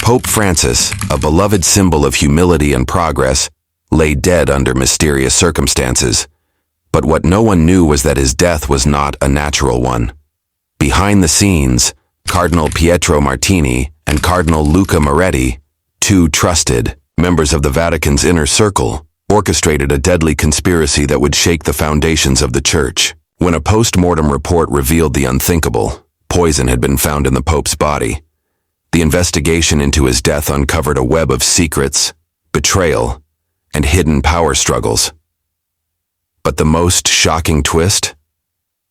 Pope Francis, a beloved symbol of humility and progress, lay dead under mysterious circumstances. But what no one knew was that his death was not a natural one. Behind the scenes, Cardinal Pietro Martini and Cardinal Luca Moretti, two trusted members of the Vatican's inner circle, orchestrated a deadly conspiracy that would shake the foundations of the Church. When a post-mortem report revealed the unthinkable, poison had been found in the Pope's body. The investigation into his death uncovered a web of secrets, betrayal, and hidden power struggles. But the most shocking twist?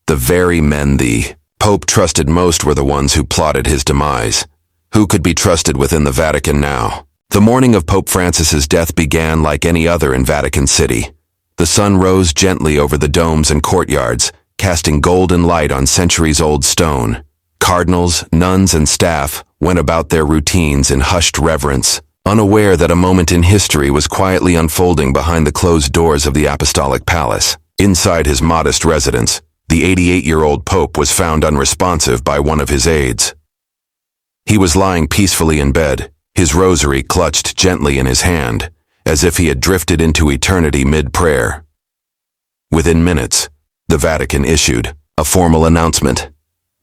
The very men the Pope trusted most were the ones who plotted his demise. Who could be trusted within the Vatican now? The morning of Pope Francis's death began like any other in Vatican City. The sun rose gently over the domes and courtyards, casting golden light on centuries-old stone. Cardinals, nuns, and staff went about their routines in hushed reverence, unaware that a moment in history was quietly unfolding behind the closed doors of the Apostolic Palace. Inside his modest residence, the 88-year-old Pope was found unresponsive by one of his aides. He was lying peacefully in bed, his rosary clutched gently in his hand, as if he had drifted into eternity mid-prayer. Within minutes, the Vatican issued a formal announcement.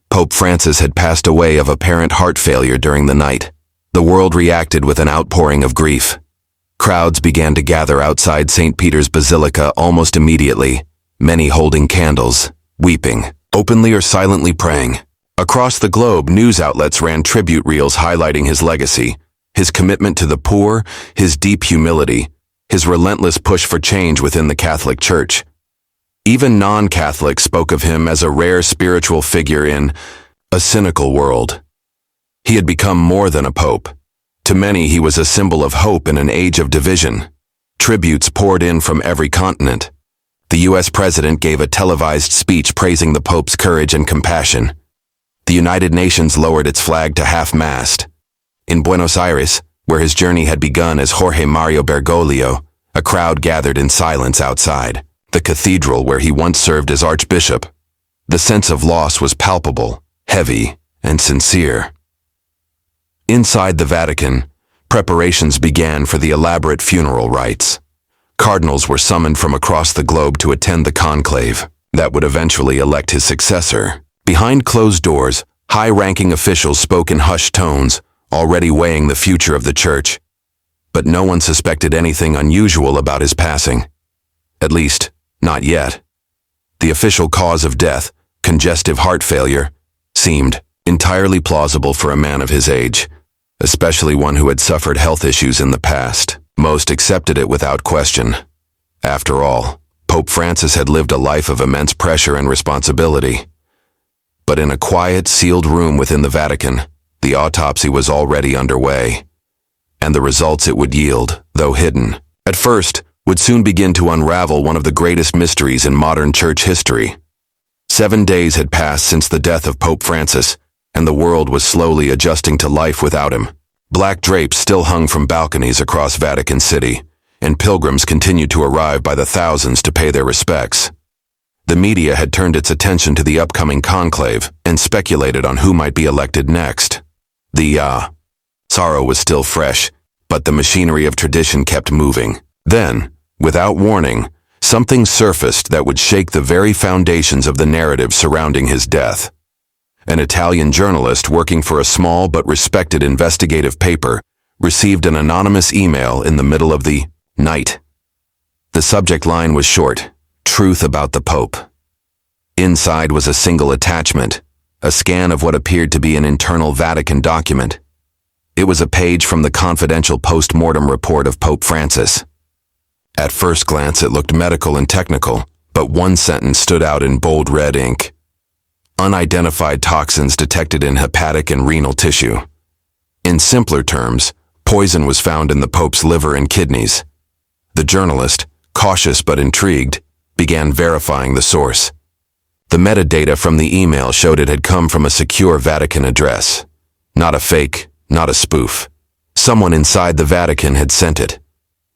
Pope Francis had passed away of apparent heart failure during the night. The world reacted with an outpouring of grief. Crowds began to gather outside St. Peter's Basilica almost immediately, many holding candles, weeping, openly or silently praying. Across the globe, news outlets ran tribute reels highlighting his legacy, his commitment to the poor, his deep humility, his relentless push for change within the Catholic Church. Even non-Catholics spoke of him as a rare spiritual figure in a cynical world. He had become more than a pope. To many, he was a symbol of hope in an age of division. Tributes poured in from every continent. The U.S. president gave a televised speech praising the Pope's courage and compassion. The United Nations lowered its flag to half-mast. In Buenos Aires, where his journey had begun as Jorge Mario Bergoglio, a crowd gathered in silence outside the cathedral where he once served as archbishop. The sense of loss was palpable, heavy, and sincere. Inside the Vatican, preparations began for the elaborate funeral rites. Cardinals were summoned from across the globe to attend the conclave that would eventually elect his successor. Behind closed doors, high-ranking officials spoke in hushed tones, already weighing the future of the Church. But no one suspected anything unusual about his passing. At least, not yet. The official cause of death, congestive heart failure, seemed entirely plausible for a man of his age, especially one who had suffered health issues in the past. Most accepted it without question. After all, Pope Francis had lived a life of immense pressure and responsibility. But in a quiet, sealed room within the Vatican, the autopsy was already underway, and the results it would yield, though hidden, at first, would soon begin to unravel one of the greatest mysteries in modern church history. 7 days had passed since the death of Pope Francis, and the world was slowly adjusting to life without him. Black drapes still hung from balconies across Vatican City, and pilgrims continued to arrive by the thousands to pay their respects. The media had turned its attention to the upcoming conclave and speculated on who might be elected next. The sorrow was still fresh, but the machinery of tradition kept moving. Then, without warning, something surfaced that would shake the very foundations of the narrative surrounding his death. An Italian journalist working for a small but respected investigative paper received an anonymous email in the middle of the night. The subject line was short: "Truth about the Pope." Inside was a single attachment, a scan of what appeared to be an internal Vatican document. It was a page from the confidential post-mortem report of Pope Francis. At first glance, it looked medical and technical, but one sentence stood out in bold red ink. Unidentified toxins detected in hepatic and renal tissue. In simpler terms, poison was found in the Pope's liver and kidneys. The journalist, cautious but intrigued, began verifying the source. The metadata from the email showed it had come from a secure Vatican address. Not a fake, not a spoof. Someone inside the Vatican had sent it.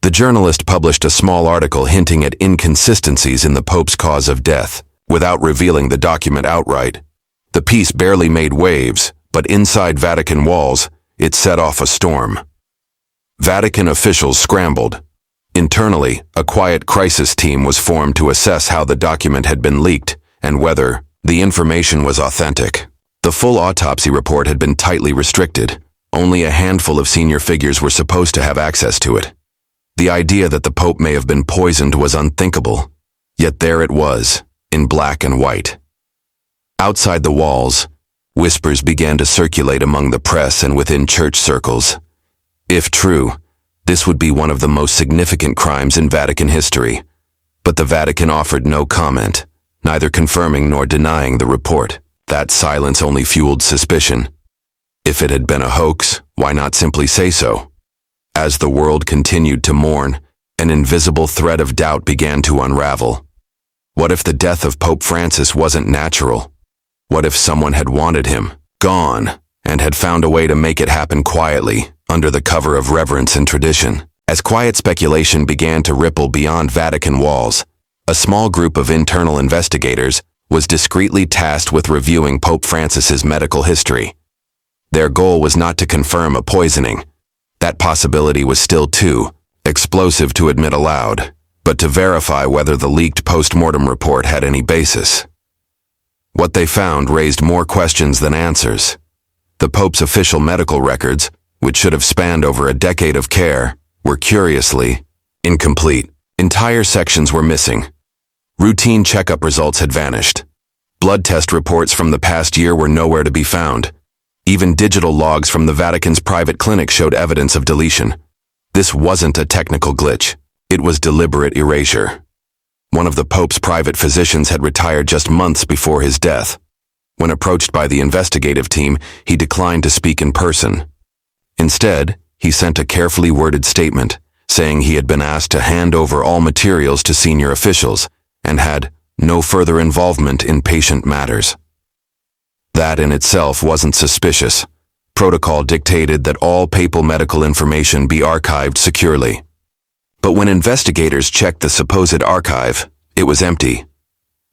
The journalist published a small article hinting at inconsistencies in the Pope's cause of death, without revealing the document outright. The piece barely made waves, but inside Vatican walls, it set off a storm. Vatican officials scrambled. Internally, a quiet crisis team was formed to assess how the document had been leaked and whether the information was authentic. The full autopsy report had been tightly restricted. Only a handful of senior figures were supposed to have access to it. The idea that the Pope may have been poisoned was unthinkable. Yet there it was, in black and white. Outside the walls, whispers began to circulate among the press and within church circles. If true, this would be one of the most significant crimes in Vatican history. But the Vatican offered no comment, neither confirming nor denying the report. That silence only fueled suspicion. If it had been a hoax, why not simply say so? As the world continued to mourn, an invisible thread of doubt began to unravel. What if the death of Pope Francis wasn't natural? What if someone had wanted him gone and had found a way to make it happen quietly, under the cover of reverence and tradition? As quiet speculation began to ripple beyond Vatican walls, a small group of internal investigators was discreetly tasked with reviewing Pope Francis's medical history. Their goal was not to confirm a poisoning. That possibility was still too explosive to admit aloud, but to verify whether the leaked post-mortem report had any basis. What they found raised more questions than answers. The Pope's official medical records, which should have spanned over a decade of care, were curiously incomplete. Entire sections were missing. Routine checkup results had vanished. Blood test reports from the past year were nowhere to be found. Even digital logs from the Vatican's private clinic showed evidence of deletion. This wasn't a technical glitch. It was deliberate erasure. One of the Pope's private physicians had retired just months before his death. When approached by the investigative team, he declined to speak in person. Instead, he sent a carefully worded statement, saying he had been asked to hand over all materials to senior officials and had no further involvement in patient matters. That in itself wasn't suspicious. Protocol dictated that all papal medical information be archived securely. But when investigators checked the supposed archive, it was empty.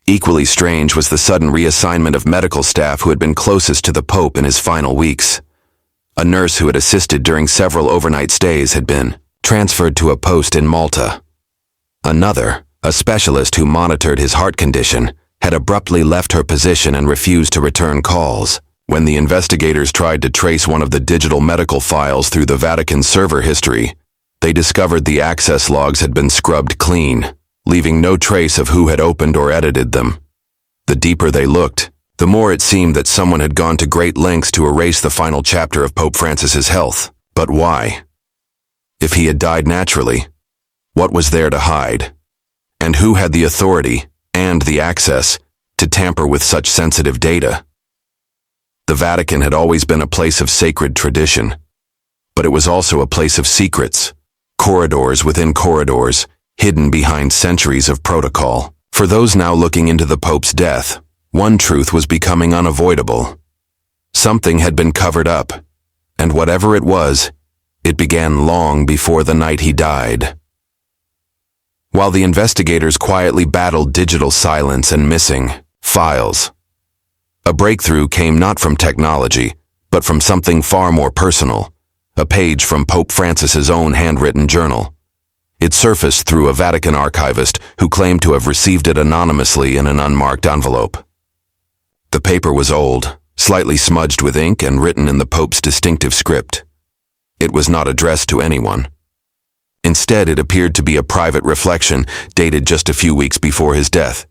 Equally strange was the sudden reassignment of medical staff who had been closest to the Pope in his final weeks. A nurse who had assisted during several overnight stays had been transferred to a post in Malta. Another, a specialist who monitored his heart condition, had abruptly left her position and refused to return calls. When the investigators tried to trace one of the digital medical files through the Vatican server history, they discovered the access logs had been scrubbed clean, leaving no trace of who had opened or edited them. The deeper they looked, the more it seemed that someone had gone to great lengths to erase the final chapter of Pope Francis's health. But why? If he had died naturally, what was there to hide? And who had the authority and the access to tamper with such sensitive data? The Vatican had always been a place of sacred tradition, but it was also a place of secrets, corridors within corridors, hidden behind centuries of protocol. For those now looking into the Pope's death, one truth was becoming unavoidable. Something had been covered up, and whatever it was, it began long before the night he died. While the investigators quietly battled digital silence and missing files, a breakthrough came not from technology, but from something far more personal, a page from Pope Francis's own handwritten journal. It surfaced through a Vatican archivist who claimed to have received it anonymously in an unmarked envelope. The paper was old, slightly smudged with ink and written in the Pope's distinctive script. It was not addressed to anyone. Instead, it appeared to be a private reflection dated just a few weeks before his death.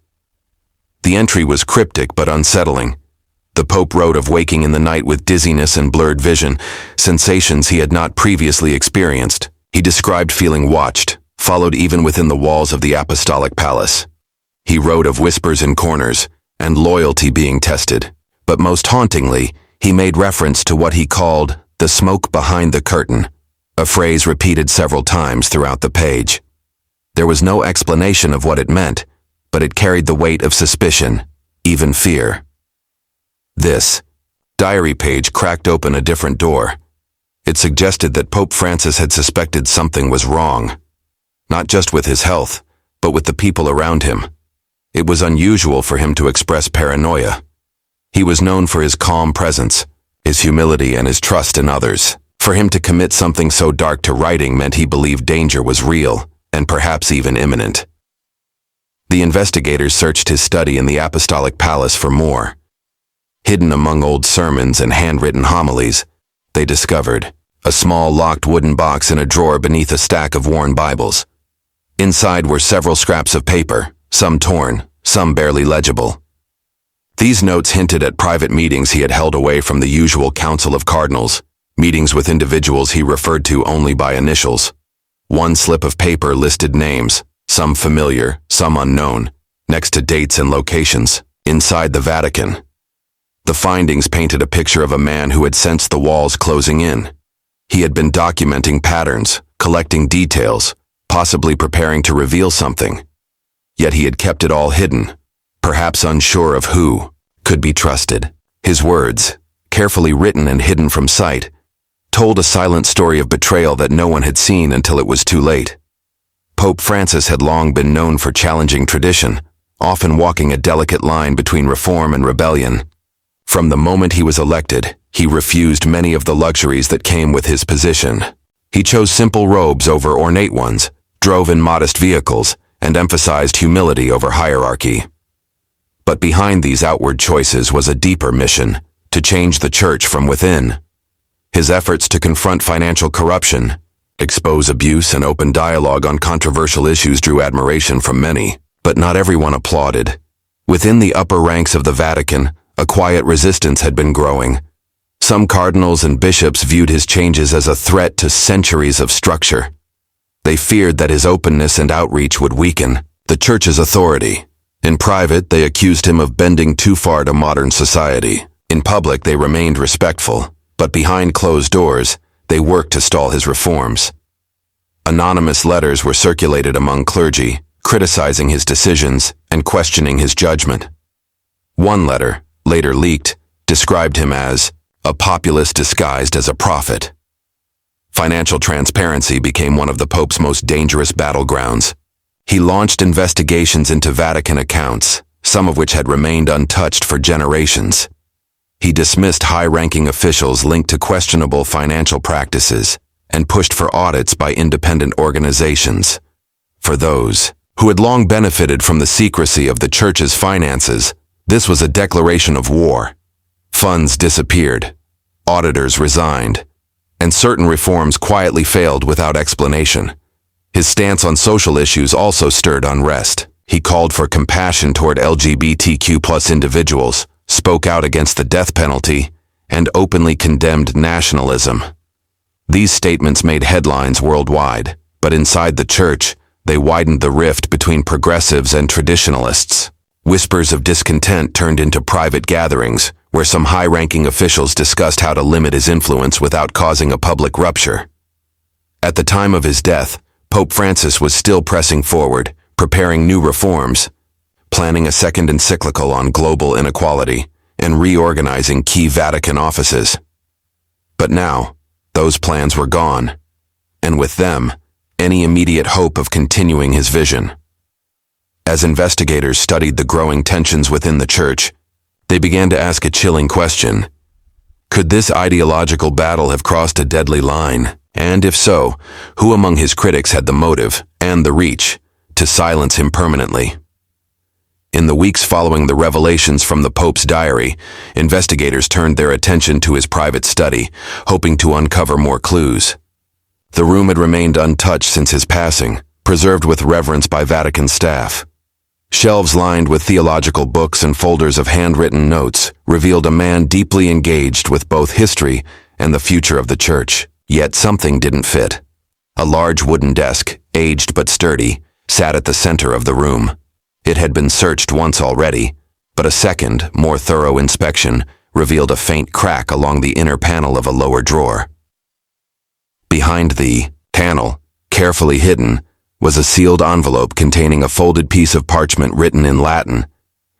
The entry was cryptic but unsettling. The Pope wrote of waking in the night with dizziness and blurred vision, sensations he had not previously experienced. He described feeling watched, followed even within the walls of the Apostolic Palace. He wrote of whispers in corners and loyalty being tested. But most hauntingly, he made reference to what he called the smoke behind the curtain, a phrase repeated several times throughout the page. There was no explanation of what it meant, but it carried the weight of suspicion, even fear. This diary page cracked open a different door. It suggested that Pope Francis had suspected something was wrong, not just with his health, but with the people around him. It was unusual for him to express paranoia. He was known for his calm presence, his humility, and his trust in others. For him to commit something so dark to writing meant he believed danger was real, and perhaps even imminent. The investigators searched his study in the Apostolic Palace for more. Hidden among old sermons and handwritten homilies, they discovered a small locked wooden box in a drawer beneath a stack of worn Bibles. Inside were several scraps of paper, some torn, some barely legible. These notes hinted at private meetings he had held away from the usual council of cardinals, meetings with individuals he referred to only by initials. One slip of paper listed names, some familiar, some unknown, next to dates and locations, inside the Vatican. The findings painted a picture of a man who had sensed the walls closing in. He had been documenting patterns, collecting details, possibly preparing to reveal something. Yet he had kept it all hidden, perhaps unsure of who could be trusted. His words, carefully written and hidden from sight, told a silent story of betrayal that no one had seen until it was too late. Pope Francis had long been known for challenging tradition, often walking a delicate line between reform and rebellion. From the moment he was elected, he refused many of the luxuries that came with his position. He chose simple robes over ornate ones, drove in modest vehicles, and emphasized humility over hierarchy. But behind these outward choices was a deeper mission, to change the church from within. His efforts to confront financial corruption, expose abuse, and open dialogue on controversial issues drew admiration from many, but not everyone applauded. Within the upper ranks of the Vatican, a quiet resistance had been growing. Some cardinals and bishops viewed his changes as a threat to centuries of structure. They feared that his openness and outreach would weaken the church's authority. In private, they accused him of bending too far to modern society. In public, they remained respectful, but behind closed doors, they worked to stall his reforms. Anonymous letters were circulated among clergy, criticizing his decisions and questioning his judgment. One letter, later leaked, described him as a populist disguised as a prophet. Financial transparency became one of the Pope's most dangerous battlegrounds. He launched investigations into Vatican accounts, some of which had remained untouched for generations. He dismissed high-ranking officials linked to questionable financial practices and pushed for audits by independent organizations. For those who had long benefited from the secrecy of the church's finances, this was a declaration of war. Funds disappeared, auditors resigned, and certain reforms quietly failed without explanation. His stance on social issues also stirred unrest. He called for compassion toward LGBTQ+ individuals, spoke out against the death penalty, and openly condemned nationalism. These statements made headlines worldwide, but inside the church, they widened the rift between progressives and traditionalists. Whispers of discontent turned into private gatherings, where some high-ranking officials discussed how to limit his influence without causing a public rupture. At the time of his death, Pope Francis was still pressing forward, preparing new reforms, planning a second encyclical on global inequality, and reorganizing key Vatican offices. But now, those plans were gone, and with them, any immediate hope of continuing his vision. As investigators studied the growing tensions within the church, they began to ask a chilling question. Could this ideological battle have crossed a deadly line? And if so, who among his critics had the motive and the reach to silence him permanently? In the weeks following the revelations from the Pope's diary, investigators turned their attention to his private study, hoping to uncover more clues. The room had remained untouched since his passing, preserved with reverence by Vatican staff. Shelves lined with theological books and folders of handwritten notes revealed a man deeply engaged with both history and the future of the church. Yet something didn't fit. A large wooden desk, aged but sturdy, sat at the center of the room. It had been searched once already, but a second, more thorough inspection revealed a faint crack along the inner panel of a lower drawer. Behind the panel, carefully hidden, was a sealed envelope containing a folded piece of parchment written in Latin.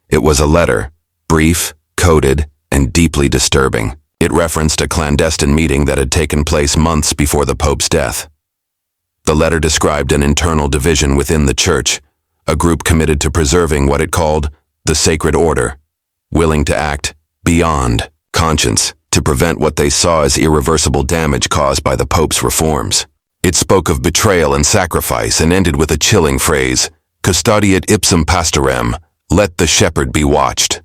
It was a letter, brief, coded, and deeply disturbing. It referenced a clandestine meeting that had taken place months before the Pope's death. The letter described an internal division within the church, a group committed to preserving what it called the sacred order, willing to act beyond conscience to to prevent what they saw as irreversible damage caused by the Pope's reforms. It spoke of betrayal and sacrifice and ended with a chilling phrase, "Custodiet ipsum pastorem," let the shepherd be watched.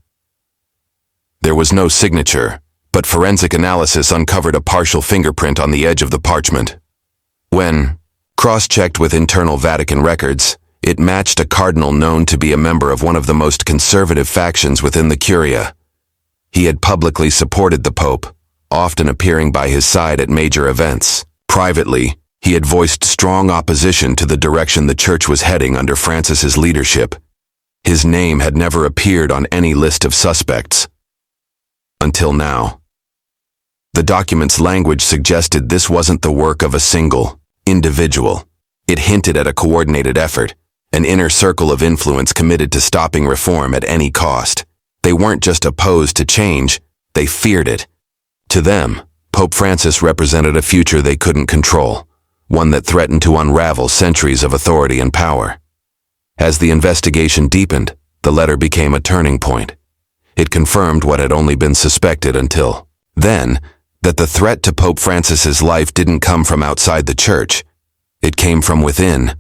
There was no signature, but forensic analysis uncovered a partial fingerprint on the edge of the parchment. When cross-checked with internal Vatican records, it matched a cardinal known to be a member of one of the most conservative factions within the Curia. He had publicly supported the Pope, often appearing by his side at major events. Privately, he had voiced strong opposition to the direction the Church was heading under Francis's leadership. His name had never appeared on any list of suspects. Until now. The document's language suggested this wasn't the work of a single individual. It hinted at a coordinated effort, an inner circle of influence committed to stopping reform at any cost. They weren't just opposed to change, they feared it. To them, Pope Francis represented a future they couldn't control, one that threatened to unravel centuries of authority and power. As the investigation deepened, the letter became a turning point. It confirmed what had only been suspected until then, that the threat to Pope Francis's life didn't come from outside the Church. It came from within.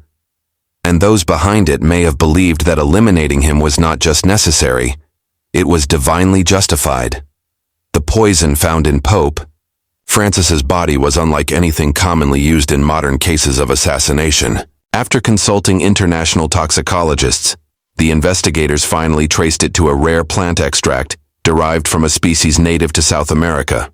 And those behind it may have believed that eliminating him was not just necessary, it was divinely justified. The poison found in Pope Francis's body was unlike anything commonly used in modern cases of assassination. After consulting international toxicologists, the investigators finally traced it to a rare plant extract derived from a species native to South America.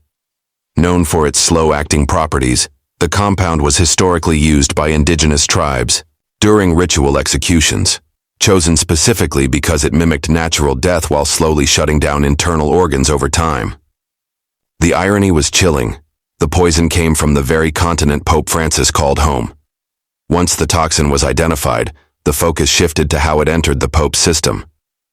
Known for its slow-acting properties, the compound was historically used by indigenous tribes during ritual executions, chosen specifically because it mimicked natural death while slowly shutting down internal organs over time. The irony was chilling. The poison came from the very continent Pope Francis called home. Once the toxin was identified, the focus shifted to how it entered the Pope's system.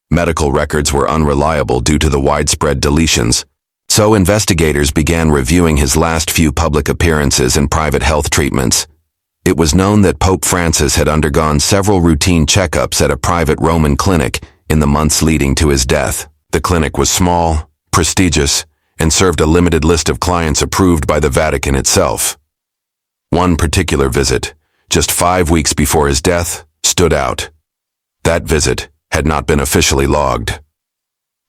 Medical records were unreliable due to the widespread deletions, so investigators began reviewing his last few public appearances and private health treatments. It was known that Pope Francis had undergone several routine checkups at a private Roman clinic in the months leading to his death. The clinic was small, prestigious, and served a limited list of clients approved by the Vatican itself. One particular visit, just 5 weeks before his death, stood out. That visit had not been officially logged.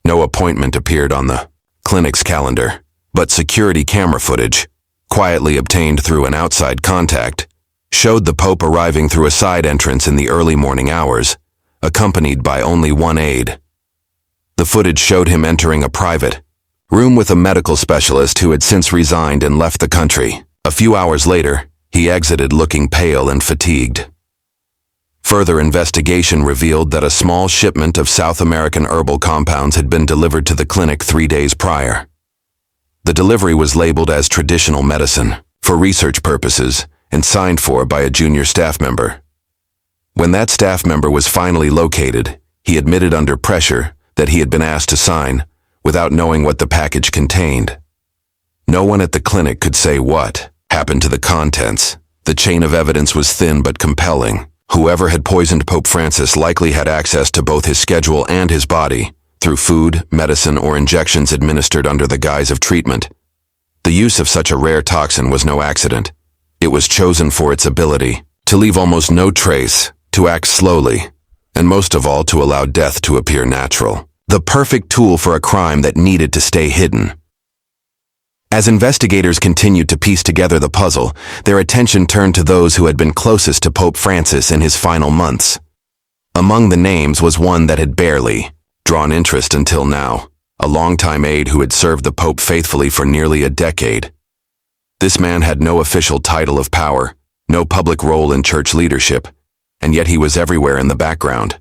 No appointment appeared on the clinic's calendar, but security camera footage, quietly obtained through an outside contact, showed the Pope arriving through a side entrance in the early morning hours, accompanied by only one aide. The footage showed him entering a private room with a medical specialist who had since resigned and left the country. A few hours later, he exited looking pale and fatigued. Further investigation revealed that a small shipment of South American herbal compounds had been delivered to the clinic 3 days prior. The delivery was labeled as traditional medicine for research purposes and signed for by a junior staff member. When that staff member was finally located, he admitted under pressure that he had been asked to sign without knowing what the package contained. No one at the clinic could say what happened to the contents. The chain of evidence was thin but compelling. Whoever had poisoned Pope Francis likely had access to both his schedule and his body, through food, medicine, or injections administered under the guise of treatment. The use of such a rare toxin was no accident. It was chosen for its ability to leave almost no trace, to act slowly, and most of all to allow death to appear natural. The perfect tool for a crime that needed to stay hidden. As investigators continued to piece together the puzzle, their attention turned to those who had been closest to Pope Francis in his final months. Among the names was one that had barely drawn interest until now, a longtime aide who had served the Pope faithfully for nearly a decade. This man had no official title of power, no public role in church leadership, and yet he was everywhere in the background.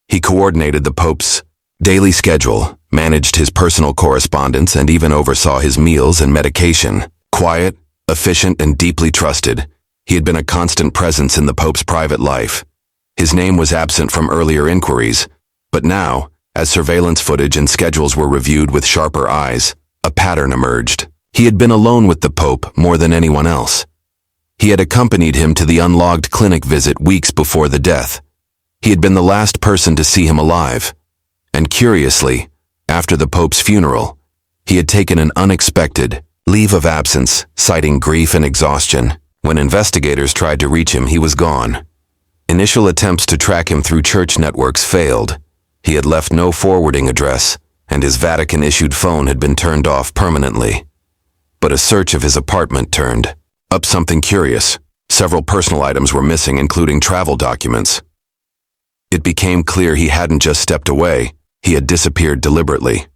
He coordinated the Pope's daily schedule, managed his personal correspondence, and even oversaw his meals and medication. Quiet, efficient, and deeply trusted, he had been a constant presence in the Pope's private life. His name was absent from earlier inquiries, but now, as surveillance footage and schedules were reviewed with sharper eyes, a pattern emerged. He had been alone with the Pope more than anyone else. He had accompanied him to the unlogged clinic visit weeks before the death. He had been the last person to see him alive. And curiously, after the Pope's funeral, He had taken an unexpected leave of absence, citing grief and exhaustion. When investigators tried to reach him, he was gone. Initial attempts to track him through church networks failed. He had left no forwarding address, and his Vatican-issued phone had been turned off permanently. But a search of his apartment turned up something curious. Several personal items were missing, including travel documents. It became clear he hadn't just stepped away, he had disappeared deliberately.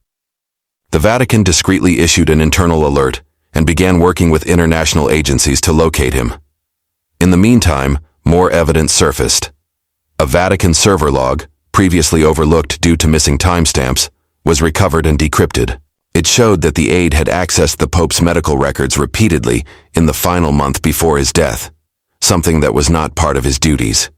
The Vatican discreetly issued an internal alert and began working with international agencies to locate him. In the meantime, more evidence surfaced. A Vatican server log, previously overlooked due to missing timestamps, was recovered and decrypted. It showed that the aide had accessed the Pope's medical records repeatedly in the final month before his death, something that was not part of his duties.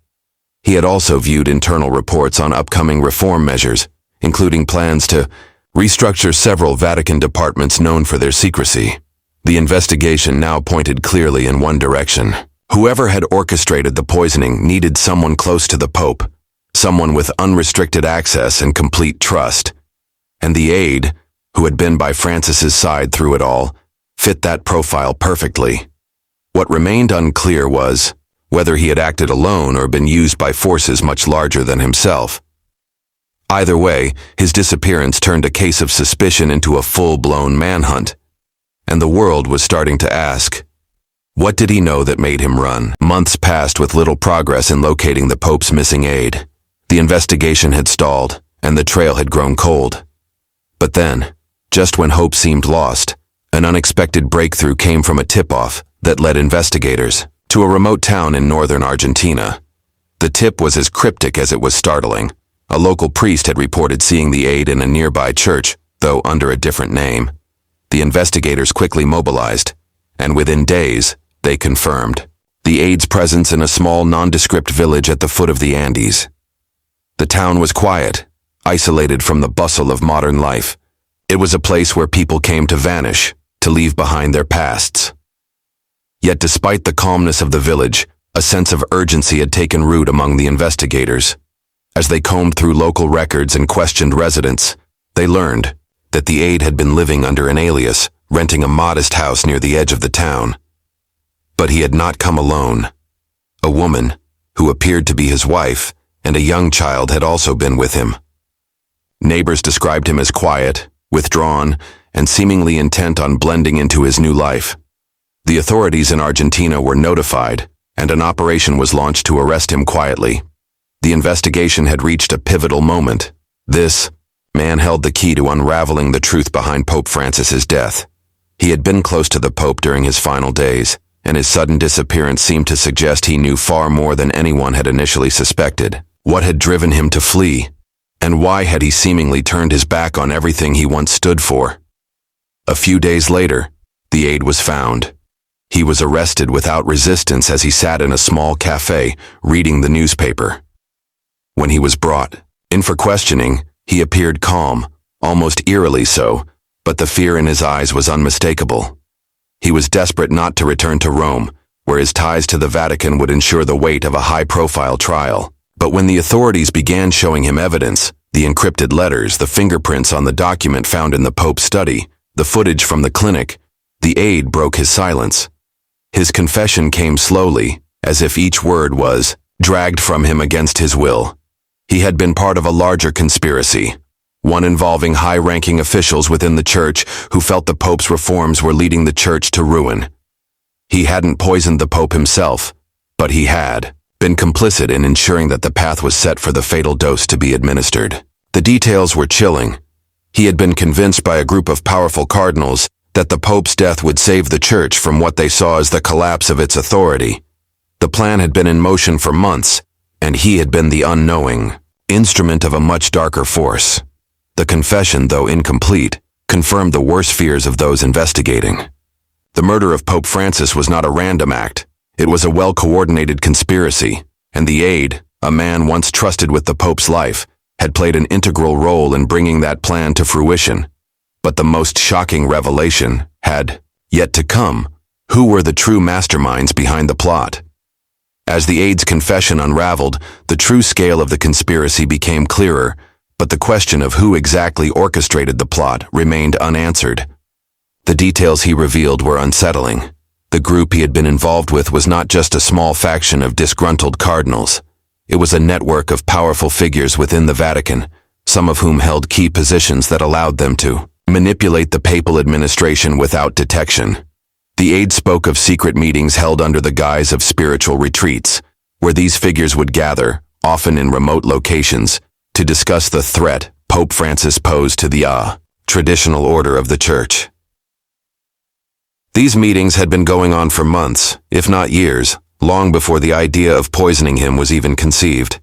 He had also viewed internal reports on upcoming reform measures, including plans to restructure several Vatican departments known for their secrecy. The investigation now pointed clearly in one direction. Whoever had orchestrated the poisoning needed someone close to the Pope, someone with unrestricted access and complete trust. And the aide, who had been by Francis's side through it all, fit that profile perfectly. What remained unclear was whether he had acted alone or been used by forces much larger than himself. Either way, his disappearance turned a case of suspicion into a full-blown manhunt, and the world was starting to ask, what did he know that made him run? Months passed with little progress in locating the Pope's missing aide. The investigation had stalled, and the trail had grown cold. But then, just when hope seemed lost, an unexpected breakthrough came from a tip-off that led investigators to a remote town in northern Argentina. The tip was as cryptic as it was startling. A local priest had reported seeing the aide in a nearby church, though under a different name. The investigators quickly mobilized, and within days, they confirmed the aide's presence in a small nondescript village at the foot of the Andes. The town was quiet, isolated from the bustle of modern life. It was a place where people came to vanish, to leave behind their pasts. Yet despite the calmness of the village, a sense of urgency had taken root among the investigators. As they combed through local records and questioned residents, they learned that the aide had been living under an alias, renting a modest house near the edge of the town. But he had not come alone. A woman, who appeared to be his wife, and a young child had also been with him. Neighbors described him as quiet, withdrawn, and seemingly intent on blending into his new life. The authorities in Argentina were notified, and an operation was launched to arrest him quietly. The investigation had reached a pivotal moment. This man held the key to unraveling the truth behind Pope Francis's death. He had been close to the Pope during his final days, and his sudden disappearance seemed to suggest he knew far more than anyone had initially suspected. What had driven him to flee? And why had he seemingly turned his back on everything he once stood for? A few days later, the aide was found. He was arrested without resistance as he sat in a small cafe, reading the newspaper. When he was brought in for questioning, he appeared calm, almost eerily so, but the fear in his eyes was unmistakable. He was desperate not to return to Rome, where his ties to the Vatican would ensure the weight of a high-profile trial. But when the authorities began showing him evidence, the encrypted letters, the fingerprints on the document found in the Pope's study, the footage from the clinic, the aide broke his silence. His confession came slowly, as if each word was dragged from him against his will. He had been part of a larger conspiracy, one involving high-ranking officials within the church who felt the Pope's reforms were leading the church to ruin. He hadn't poisoned the Pope himself, but he had been complicit in ensuring that the path was set for the fatal dose to be administered. The details were chilling. He had been convinced by a group of powerful cardinals that the Pope's death would save the church from what they saw as the collapse of its authority. The plan had been in motion for months, and he had been the unknowing instrument of a much darker force. The confession, though incomplete, confirmed the worst fears of those investigating. The murder of Pope Francis was not a random act. It was a well-coordinated conspiracy, and the aide, a man once trusted with the Pope's life, had played an integral role in bringing that plan to fruition. But the most shocking revelation had yet to come. Who were the true masterminds behind the plot? As the aide's confession unraveled, the true scale of the conspiracy became clearer, but the question of who exactly orchestrated the plot remained unanswered. The details he revealed were unsettling. The group he had been involved with was not just a small faction of disgruntled cardinals. It was a network of powerful figures within the Vatican, some of whom held key positions that allowed them to manipulate the papal administration without detection. The aide spoke of secret meetings held under the guise of spiritual retreats, where these figures would gather, often in remote locations, to discuss the threat Pope Francis posed to the traditional order of the Church. These meetings had been going on for months, if not years, long before the idea of poisoning him was even conceived.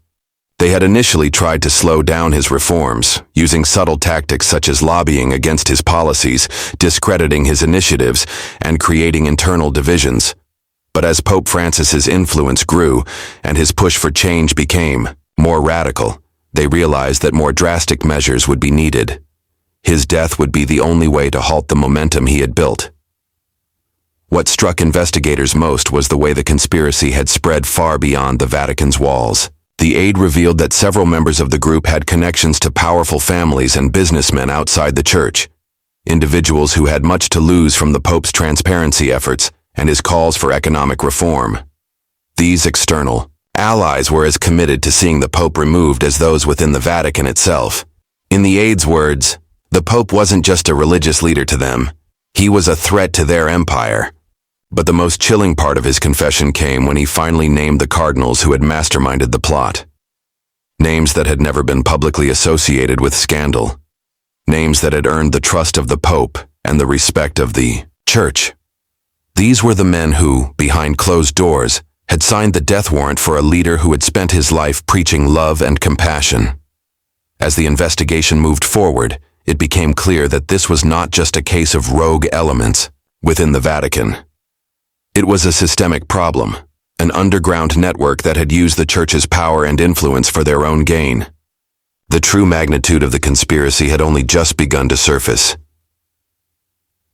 They had initially tried to slow down his reforms, using subtle tactics such as lobbying against his policies, discrediting his initiatives, and creating internal divisions. But as Pope Francis's influence grew and his push for change became more radical, they realized that more drastic measures would be needed. His death would be the only way to halt the momentum he had built. What struck investigators most was the way the conspiracy had spread far beyond the Vatican's walls. The aide revealed that several members of the group had connections to powerful families and businessmen outside the Church, individuals who had much to lose from the Pope's transparency efforts and his calls for economic reform. These external allies were as committed to seeing the Pope removed as those within the Vatican itself. In the aide's words, the Pope wasn't just a religious leader to them, he was a threat to their empire. But the most chilling part of his confession came when he finally named the cardinals who had masterminded the plot. Names that had never been publicly associated with scandal. Names that had earned the trust of the Pope and the respect of the Church. These were the men who, behind closed doors, had signed the death warrant for a leader who had spent his life preaching love and compassion. As the investigation moved forward, it became clear that this was not just a case of rogue elements within the Vatican. It was a systemic problem, an underground network that had used the Church's power and influence for their own gain. The true magnitude of the conspiracy had only just begun to surface.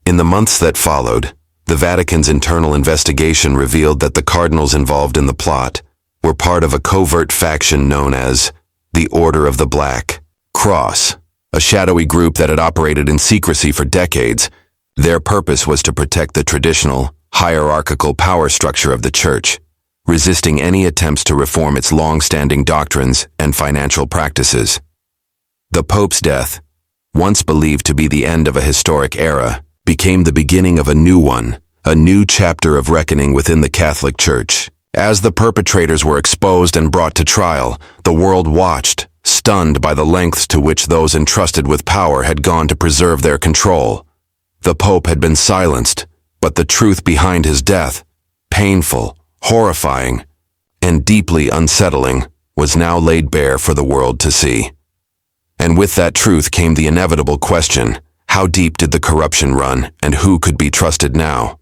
In the months that followed, the Vatican's internal investigation revealed that the cardinals involved in the plot were part of a covert faction known as the Order of the Black Cross, a shadowy group that had operated in secrecy for decades. Their purpose was to protect the traditional, hierarchical power structure of the Church, resisting any attempts to reform its long-standing doctrines and financial practices. The Pope's death, once believed to be the end of a historic era, became the beginning of a new one, a new chapter of reckoning within the Catholic Church. As the perpetrators were exposed and brought to trial, the world watched, stunned by the lengths to which those entrusted with power had gone to preserve their control. The Pope had been silenced, but the truth behind his death, painful, horrifying, and deeply unsettling, was now laid bare for the world to see. And with that truth came the inevitable question: how deep did the corruption run, and who could be trusted now?